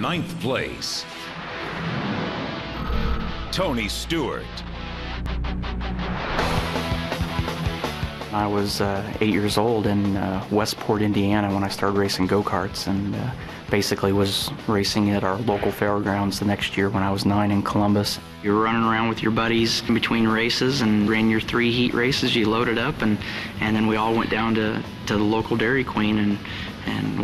9th place, Tony Stewart. I was 8 years old in Westport, Indiana when I started racing go-karts, and basically was racing at our local fairgrounds the next year when I was 9 in Columbus. You were running around with your buddies in between races and ran your 3 heat races. You loaded up, and then we all went down to the local Dairy Queen and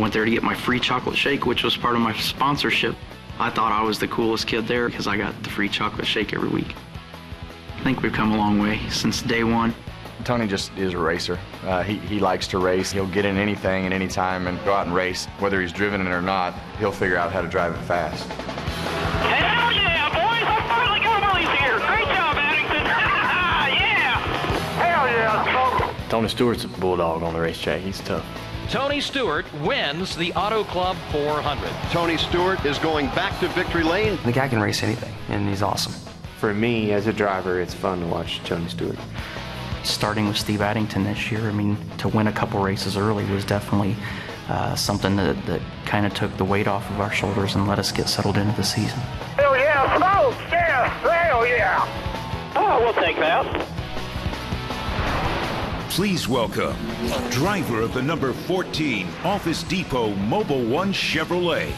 went there to get my free chocolate shake, which was part of my sponsorship. I thought I was the coolest kid there because I got the free chocolate shake every week. I think we've come a long way since day one. Tony just is a racer. He likes to race. He'll get in anything at any time and go out and race. Whether he's driven it or not, he'll figure out how to drive it fast. Hell yeah, boys! I finally got one of these here. Great job, Addington. Yeah! Hell yeah! Tony Stewart's a bulldog on the racetrack. He's tough. Tony Stewart wins the Auto Club 400. Tony Stewart is going back to victory lane. The guy can race anything, and he's awesome. For me, as a driver, it's fun to watch Tony Stewart. Starting with Steve Addington this year, I mean, to win a couple races early was definitely something that kind of took the weight off of our shoulders and let us get settled into the season. Hell yeah! Oh, yeah! Hell yeah! Oh, we'll take that. Please welcome driver of the number 14 Office Depot Mobile One Chevrolet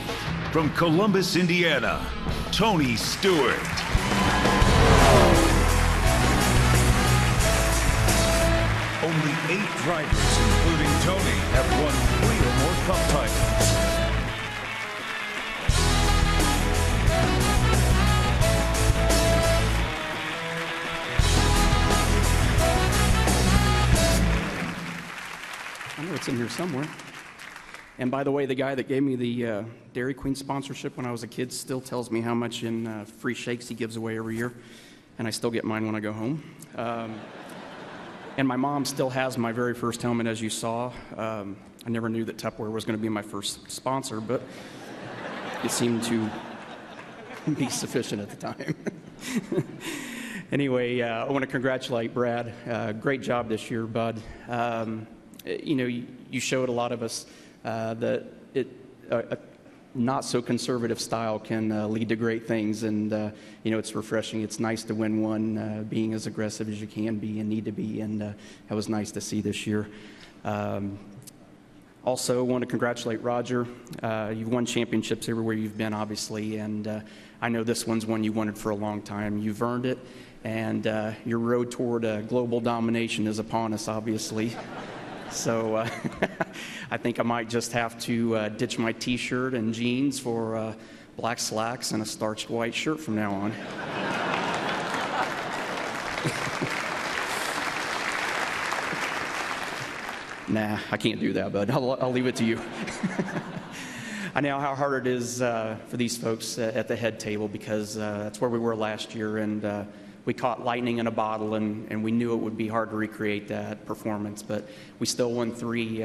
from Columbus, Indiana, Tony Stewart. Only 8 drivers, including Tony, have won 3 or more Cup titles. I know it's in here somewhere. And by the way, the guy that gave me the Dairy Queen sponsorship when I was a kid still tells me how much in free shakes he gives away every year, and I still get mine when I go home. And my mom still has my very first helmet, as you saw. I never knew that Tupperware was going to be my first sponsor, but it seemed to be sufficient at the time. Anyway, I want to congratulate Brad. Great job this year, bud. You know, you showed a lot of us that a not so conservative style can lead to great things, and you know, it's refreshing. It's nice to win one, being as aggressive as you can be and need to be, and that was nice to see this year. Also, want to congratulate Roger. You've won championships everywhere you've been, obviously, and I know this one's one you wanted for a long time. You've earned it, and your road toward global domination is upon us, obviously. So I think I might just have to ditch my T-shirt and jeans for black slacks and a starched white shirt from now on. Nah, I can't do that, bud. I'll leave it to you. I know how hard it is for these folks at the head table, because that's where we were last year, and we caught lightning in a bottle, and we knew it would be hard to recreate that performance, but we still won three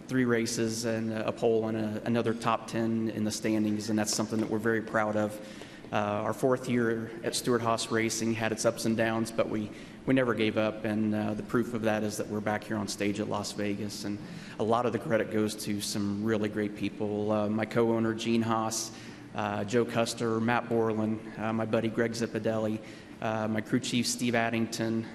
races and a pole and another top 10 in the standings, and that's something that we're very proud of. Our 4th year at Stewart Haas Racing had its ups and downs, but we never gave up, and the proof of that is that we're back here on stage at Las Vegas, and a lot of the credit goes to some really great people. My co-owner, Gene Haas, Joe Custer, Matt Borland, my buddy Greg Zippadelli, my crew chief, Steve Addington,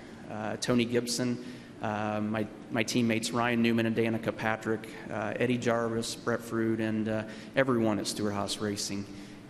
Tony Gibson, my teammates, Ryan Newman and Danica Patrick, Eddie Jarvis, Brett Fruit, and everyone at Stewart Haas Racing.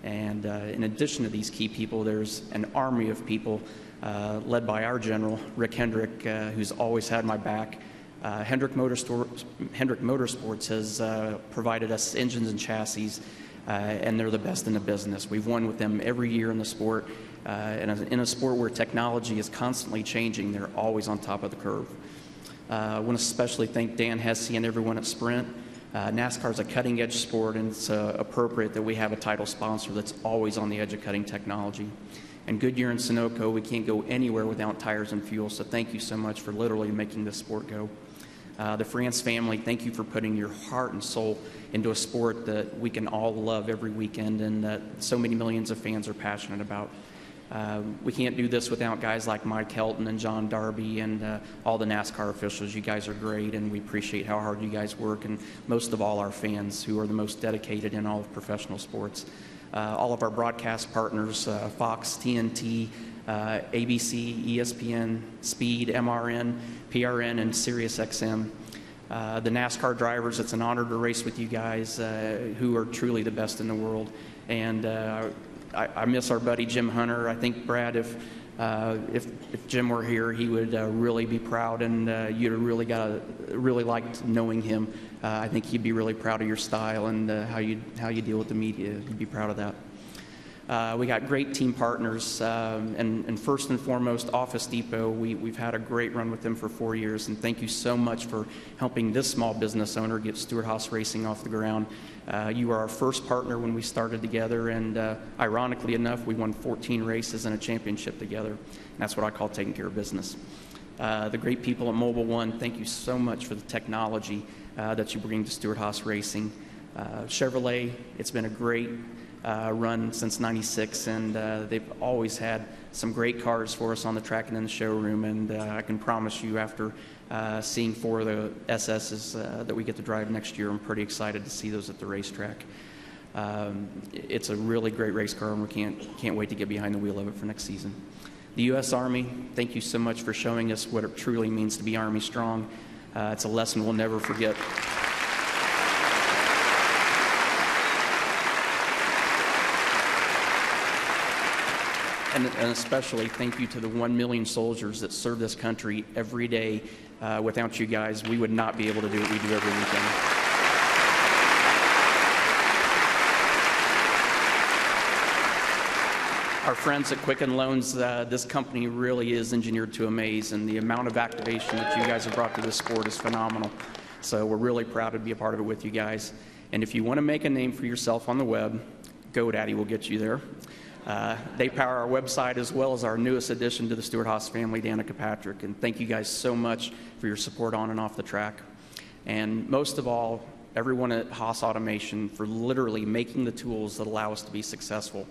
And in addition to these key people, there's an army of people led by our general, Rick Hendrick, who's always had my back. Hendrick Motorsports has provided us engines and chassis, and they're the best in the business. We've won with them every year in the sport. In a sport where technology is constantly changing, they're always on top of the curve. I want to especially thank Dan Hesse and everyone at Sprint. NASCAR is a cutting-edge sport, and it's appropriate that we have a title sponsor that's always on the edge of cutting technology. And Goodyear and Sunoco, we can't go anywhere without tires and fuel, so thank you so much for literally making this sport go. The France family, thank you for putting your heart and soul into a sport that we can all love every weekend and that so many millions of fans are passionate about. We can't do this without guys like Mike Helton and John Darby and all the NASCAR officials. You guys are great, and we appreciate how hard you guys work, and most of all our fans, who are the most dedicated in all of professional sports. all of our broadcast partners, Fox, TNT, ABC, ESPN, Speed, MRN, PRN, and SiriusXM. The NASCAR drivers, it's an honor to race with you guys who are truly the best in the world. And I miss our buddy Jim Hunter. I think, Brad, if Jim were here, he would really be proud, and you'd really liked knowing him. I think he'd be really proud of your style and how you deal with the media. He'd be proud of that. We got great team partners, and first and foremost, Office Depot. We've had a great run with them for 4 years, and thank you so much for helping this small business owner get Stewart Haas Racing off the ground. You were our first partner when we started together, and ironically enough, we won 14 races and a championship together. And that's what I call taking care of business. The great people at Mobil 1, thank you so much for the technology that you bring to Stewart Haas Racing. Chevrolet, it's been a great run since '96, and they've always had some great cars for us on the track and in the showroom, and I can promise you, after seeing 4 of the SS's that we get to drive next year, I'm pretty excited to see those at the racetrack. It's a really great race car, and we can't wait to get behind the wheel of it for next season. The U.S. Army, thank you so much for showing us what it truly means to be Army strong. It's a lesson we'll never forget. And especially thank you to the 1 million soldiers that serve this country every day. Without you guys, we would not be able to do what we do every weekend. Our friends at Quicken Loans, this company really is engineered to amaze, and the amount of activation that you guys have brought to this sport is phenomenal. So we're really proud to be a part of it with you guys. And if you want to make a name for yourself on the web, GoDaddy will get you there. They power our website as well as our newest addition to the Stewart Haas family, Danica Patrick. And thank you guys so much for your support on and off the track. And most of all, everyone at Haas Automation for literally making the tools that allow us to be successful.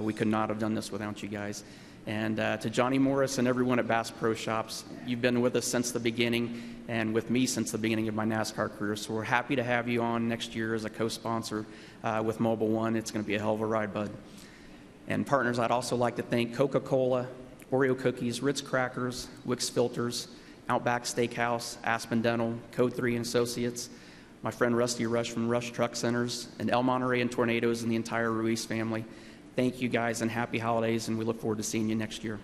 We could not have done this without you guys. And to Johnny Morris and everyone at Bass Pro Shops, you've been with us since the beginning, and with me since the beginning of my NASCAR career. So we're happy to have you on next year as a co-sponsor with Mobil 1. It's going to be a hell of a ride, bud. And partners, I'd also like to thank Coca-Cola, Oreo Cookies, Ritz Crackers, Wix Filters, Outback Steakhouse, Aspen Dental, Code 3 and Associates, my friend Rusty Rush from Rush Truck Centers, and El Monterey and Tornadoes, and the entire Ruiz family. Thank you guys, and happy holidays, and we look forward to seeing you next year.